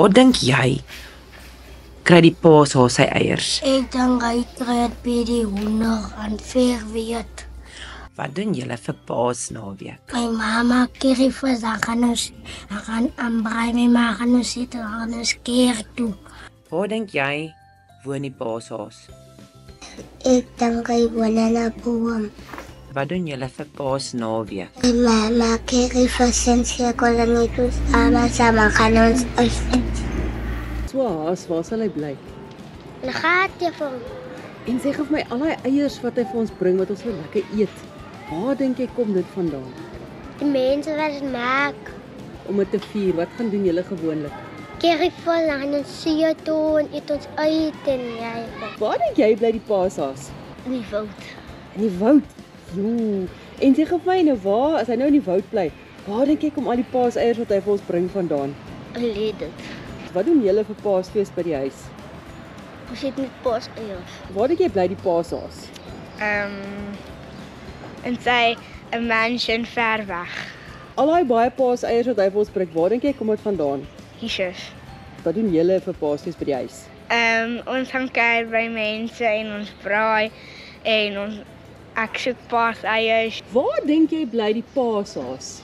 Waar dink jy kry die paashaas sy eiers? Ek dink hy kry dit by die hoender en verweet. Wat doen julle vir Paasnaweek? My mamma kry vir dan gaan ons aanbraai my ma gaan ons sit en gaan ons kerk toe. Waar dink jy woon die paashaas? Ek dink hy woon in 'n boom. Wat doen julle vir Paasnaweek? My mamma kry vir sensiekolonie toe saam gaan ons uit. Haas, waar sal hy bly? Hulle gaat jy vir En sê vir my al die eiers wat hy vir ons bring wat ons wil lekker eet. Waar dink jy kom dit vandaan? die mense wat dit maak. Om dit te vier, wat gaan doen julle gewoonlik? Kerk vol aan ons see toe en eet ons uit en jy. Waar dink jy bly die paashaas? In die woud. In die woud. Jo. En sê vir my nou waar, as hy nou in die woud bly, waar dink jy kom al die paaseiers wat hy vir ons bring vandaan? Leed dit. Wat doen julle vir Paasfees by die huis? Ons het met paaseiers. Waar dink jy bly die paashaas? En sy 'n mansion ver weg. Al daai baie paaseiers wat hy vir ons bring, waar dink jy kom dit vandaan? Jesus. Wat doen julle vir Paasfees by die huis? Ons gaan kuier by mense en ons braai en ons ek soek paaseiers. Waar dink jy bly die paashaas?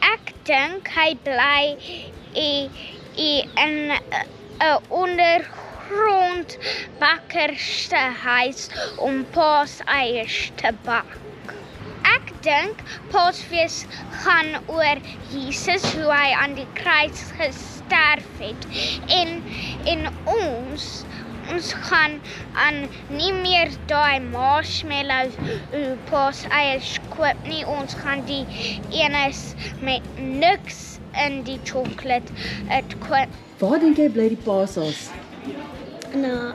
Ek dink hy bly in 'n ondergrond bakkerste huis om paaseiers te bak. Ek dink Paasfees gaan oor Jesus, hoe hy aan die kruis gesterf het. En ons gaan nie meer daai marshmallows paaseiers koop nie. Ons gaan die enes met niks in die chocolate koop. Waar dink jy bly die paashaas? In 'n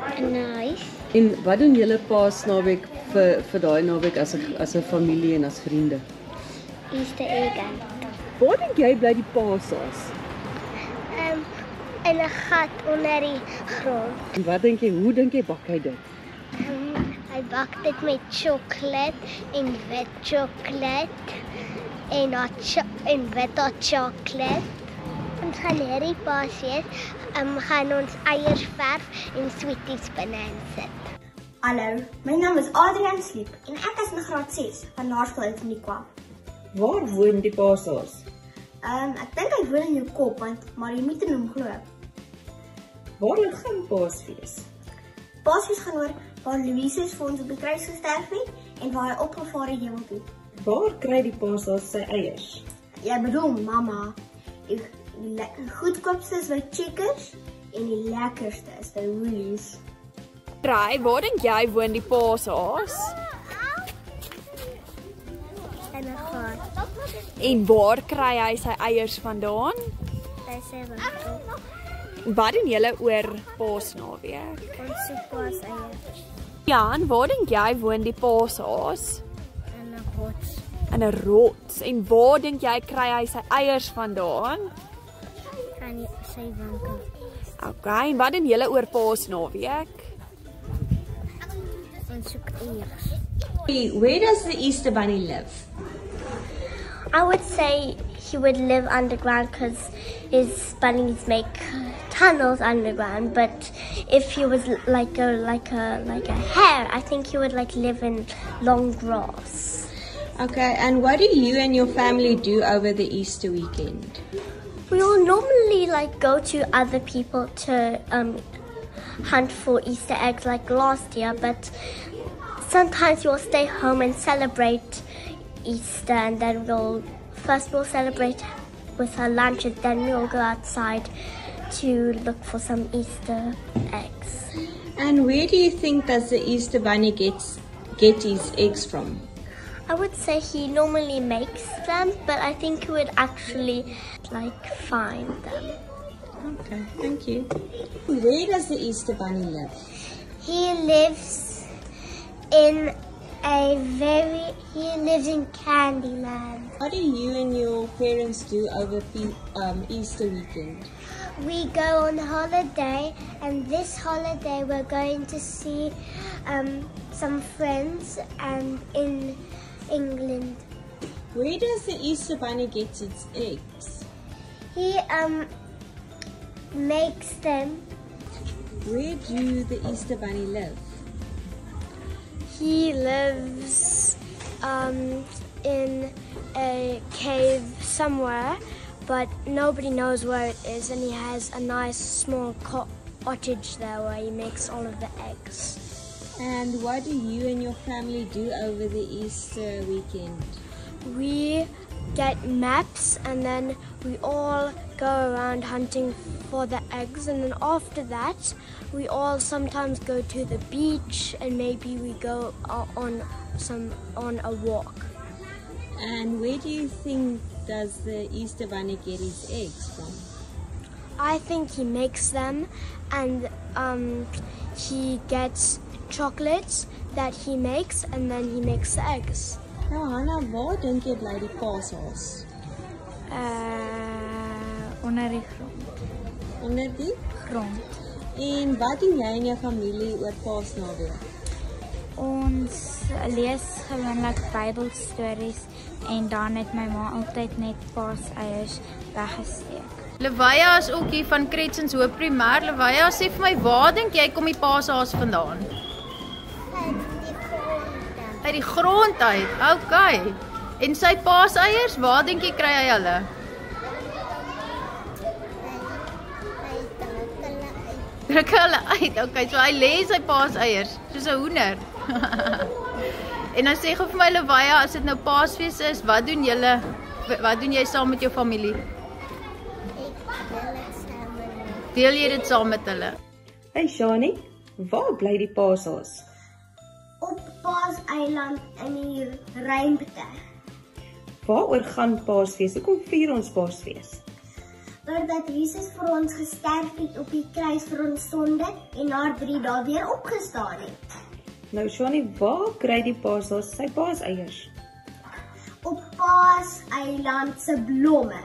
huis. En wat doen julle Paasnaweek vir daai naweek as 'n familie en as vriende? Easter egg. Waar dink jy bly die paashaas? In 'n gat onder die grond. En wat dink jy, hoe dink jy bak hy dit? Hy bak dit met sjokolade en wit sjokolade en wit sjokolade. Ons gaan hierdie Paasfees gaan ons eiers verf en sweeties binne sit. Hallo, my naam is Adrian Sleep en ek is in graad 6 van Laerskool in Nikwa. Waar woon die paashaas? Ek dink hy woon in jou kop, maar jy moet in hom glo. Waar gaan Paasfees? Paasfees gaan oor waar Louise vir ons op die kruis gesterf het en waar hy opgevaar het hemel toe. Waar kry die paashaas sy eiers? Jy bedoel mamma. Die goedkoopste is by Checkers en die lekkerste is by Woolies. Ry, waar dink jy woon die paashaas? In 'n gat. En waar kry hy sy eiers vandaan? By sy winkel. Wat doen julle oor Paasnaweek? Ons soek paaseiers. Jan, waar dink jy woon die paashaas? In 'n rots. In 'n rots. En waar dink jy kry hy sy eiers vandaan? Van sy winkel. Okay, en wat doen julle oor Paasnaweek? Ons soek eiers. Where does the Easter Bunny live? I would say he would live underground because his bunnies make tunnels underground. But if he was like a hare, I think he would live in long grass. Okay, and what do you and your family do over the Easter weekend? We will normally go to other people to hunt for Easter eggs like last year, but sometimes we'll stay home and celebrate Easter, and then we'll celebrate with our lunch, and then we'll go outside to look for some Easter eggs. And where do you think does the Easter Bunny get his eggs from? I would say he normally makes them, but I think he would actually find them. Okay, thank you. Where does the Easter Bunny live? He lives in Candyland. What do you and your parents do over Easter weekend? We go on holiday, and this holiday we're going to see some friends and in England. Where does the Easter Bunny get its eggs? makes them. Where do the Easter Bunny live? He lives in a cave somewhere, but nobody knows where it is, and he has a nice small cottage there where he makes all of the eggs. And what do you and your family do over the Easter weekend? We get maps, and then we all go around hunting for the eggs, and then after that we all sometimes go to the beach, and maybe we go on a walk. And where do you think does the Easter Bunny get his eggs from? I think he makes them, and he gets chocolates that he makes, and then he makes the eggs. Nou Hannah, waar dink jy bly die paashaas? Onder die grond. Onder die grond. En wat doen jy en jou familie oor Paasnaweek? Ons lees gewoonlik Bybelstories en dan het my ma altyd net paaseiers weggesteek. Levaya is ook hier van Kretsens Hoop Primêr. Levaya, sê vir my, waar dink jy kom die paashaas vandaan? Uit die grond uit. Okay. En sy paaseiers, waar dink jy kry hy hulle? Druk hulle uit. Okay, so hy lê sy paaseiers soos 'n hoender. En dan sê gou vir my Levaya, as dit nou Paasfees is, wat doen julle? Wat doen jy saam met jou familie? Deel jy dit saam met hulle? Hey Shani, waar bly die paashaas? Op Paaseiland in die ruimte. Waaroor gaan Paasfees? Hoekom vier ons Paasfees? Doordat Jesus vir ons gesterf het op die kruis vir ons sonde en na 3 dae weer opgestaan het. Nou Shani, waar kry die paashaas sy paaseiers? Op Paaseiland se blomme.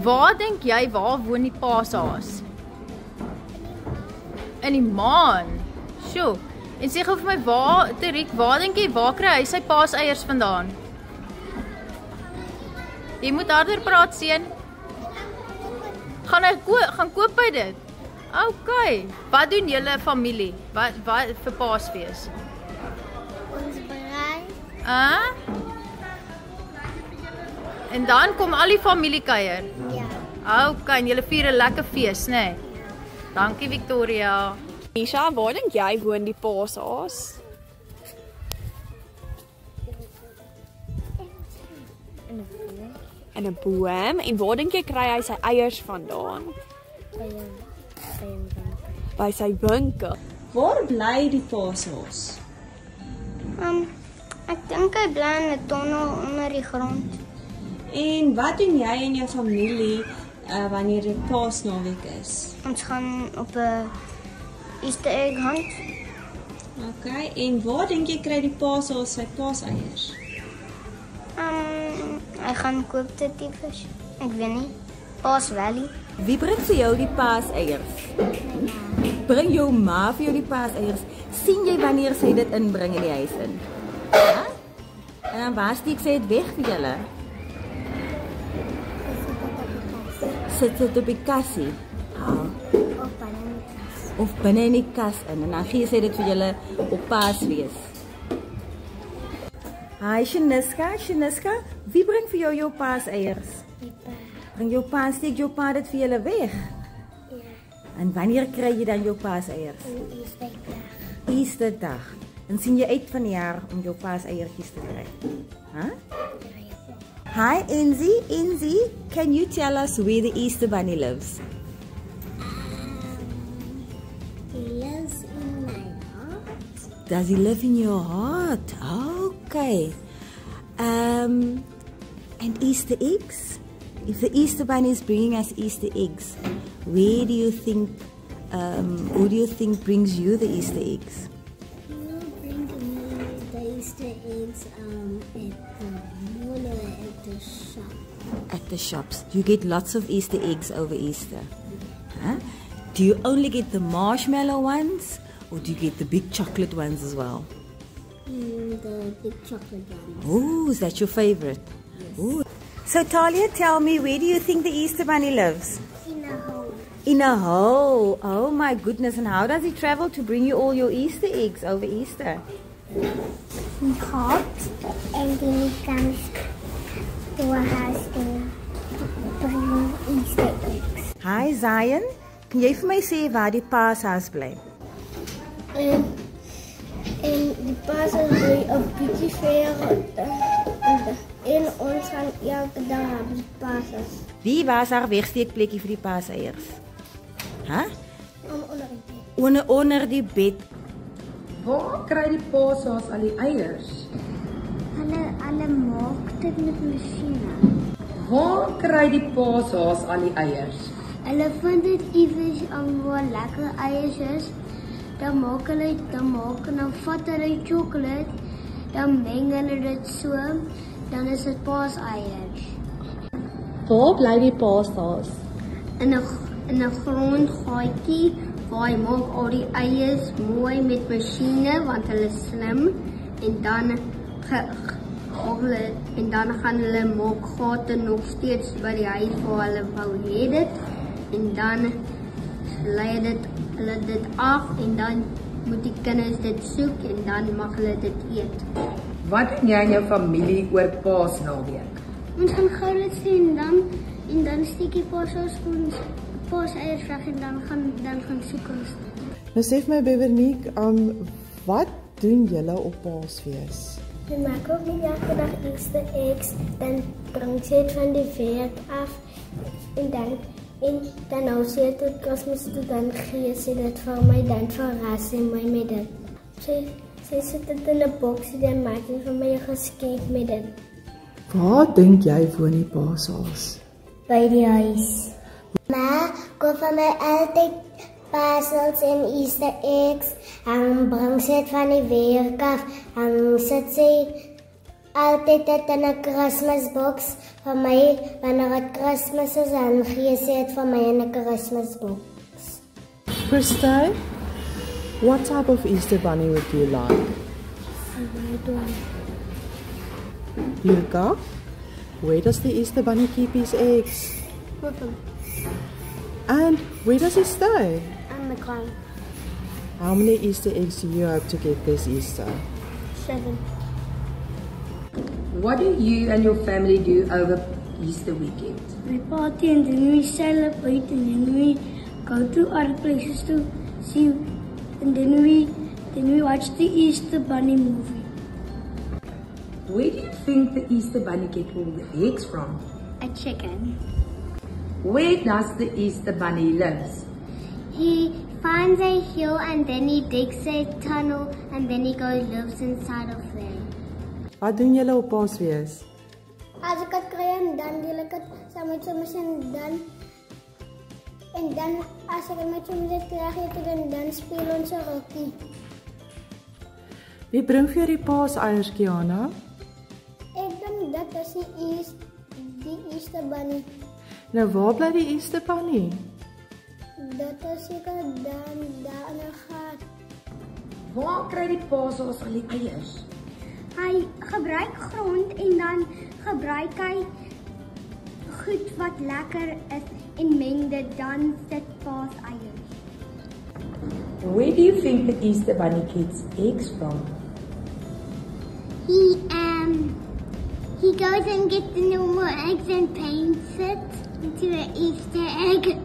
Waar dink jy waar woon die paashaas? In die maan. Sjoe. En sê gou vir my, waar dink jy waar kry hy sy paaseiers vandaan? Jy moet harder praat, seun. Gaan koop hy dit? Okay. Wat doen julle familie? Wat vir Paasfees? Ons braai. En dan kom al die familie kuier. Ja. Okay, en julle vier 'n lekker fees, né? Nee? Dankie Victoria. Nisha, waar dink jy woon die paashaas? In 'n boom. En waar dink jy kry hy sy eiers vandaan? By sy winkel. Waar bly die paashaas? Ek dink hy bly in 'n tonnel onder die grond. En wat doen jy en jou familie wanneer dit Paasnaweek is? Ons gaan op 'n Easter egg hunt. Okay, en waar dink jy kry die paashaas sy paaseiers? Hy gaan koop dit tiefes. Ek weet nie. Paas Valley. Wie bring vir jou die paaseiers? Bring jou ma vir jou die paaseiers. Sien jy wanneer sy dit inbring in die huis in? Ja? En dan waar steek sy dit weg vir julle? Sit dit op die kassie. Of binne in die kas in. En dan gee sy dit vir julle op Paasfees. Hi Shaniska, wie bring vir jou paaseiers? Bring jou pa, steek jou pa dit vir julle weg? Ja. En wanneer kry jy dan jou paaseiers? Easterdag. En sien jy uit van die jaar om jou paaseiertjies te kry? Huh? Hi Enzi, can you tell us where the Easter Bunny lives? He lives in my heart. Does he live in your heart? Okay. And Easter eggs? If the Easter Bunny is bringing us Easter eggs, who do you think brings you the Easter eggs? You bring me the Easter eggs at the shop. At the shops. You get lots of Easter eggs over Easter. Huh? Do you only get the marshmallow ones, or do you get the big chocolate ones as well? The big chocolate ones. Oh, is that your favorite? Yes. Ooh. So Talia, tell me, where do you think the Easter Bunny lives? In a hole. In a hole. Oh my goodness. And how does he travel to bring you all your Easter eggs over Easter? He hops and then he comes to a house and brings Easter eggs. Hi Zion. Kan jy vir my sê waar die paashuis bly? En die paashuis bly op bietjie ver en ons gaan elke dag op die paashuis. Wie was haar wegsteekplekkie vir die paaseiers? Huh? Onder die bed. Waar kry die paashaas al die eiers? Hulle maak dit met masjiene. Waar kry die paashaas al die eiers? Hulle vind dit iewers waar lekker eiers is. Dan maak hulle, dan vat hulle chocolate, dan meng hulle dit so, dan is dit paaseiers. Waar bly die paashaas? In 'n grondgaatjie waar hy maak al die eiers mooi met masjiene want hulle is slim en dan gaan hulle maak gate nog steeds by die huis waar hulle wou hê dit en dan lei hulle dit af en dan moet die kinders dit soek en dan mag hulle dit eet. Wat doen jy en jou familie oor Paasnaweek? Ons gaan gou dit sien en dan steek die paashaas ons paaseiers weg en dan gaan soek ons. Nou sê vir my Beverniek, wat doen julle op Paasfees? We maak ook niet elke dag Easter eggs, dan brengt ze het van de werk af en dan hou ze het tot Kerstmis toe, dan geeft ze het voor mij, dan verrast ze mij met het. Ze zet het in een box en dan maakt ze voor mij een geschenk met het. Waar denk jij woon die paashaas? Bij die huis. Ma koop van mij altijd parcels en Easter eggs en brengt ze het van die werk af en zet ze altijd het in een Christmasbox voor mij. Wanneer het Christmas is, dan geeft ze het voor mij in een Christmasbox. Christy, what type of Easter bunny would you like? Luca, where does the Easter bunny keep his eggs? With him. And where does he stay? On the ground. How many Easter eggs do you hope to get this Easter? 7. What do you and your family do over Easter weekend? We party and then we celebrate and then we go to other places to see and then we watch the Easter Bunny movie. Where do you think the Easter Bunny get all the eggs from? A chicken. Where does the Easter Bunny live? He finds a hill and then he digs a tunnel and then he goes lives inside of there. Wat doen julle op Paasfees? As ek het kry en dan deel ek het saam met soms en dan as ek met soms het kry dan speel ons 'n rokkie. Wie bring vir jou die paaseiers, Kiana? Ek dink dat is die Easter Bunny. Nou waar bly die Easter Bunny? Dat is seker dan daar in 'n gat. Waar kry die paashaas al die eiers? Hy gebruik grond en dan gebruik hy goed wat lekker is en meng dit dan sit paaseiers. Where do you think the Easter Bunny gets eggs from? He goes and gets the normal eggs and paints it into an Easter egg.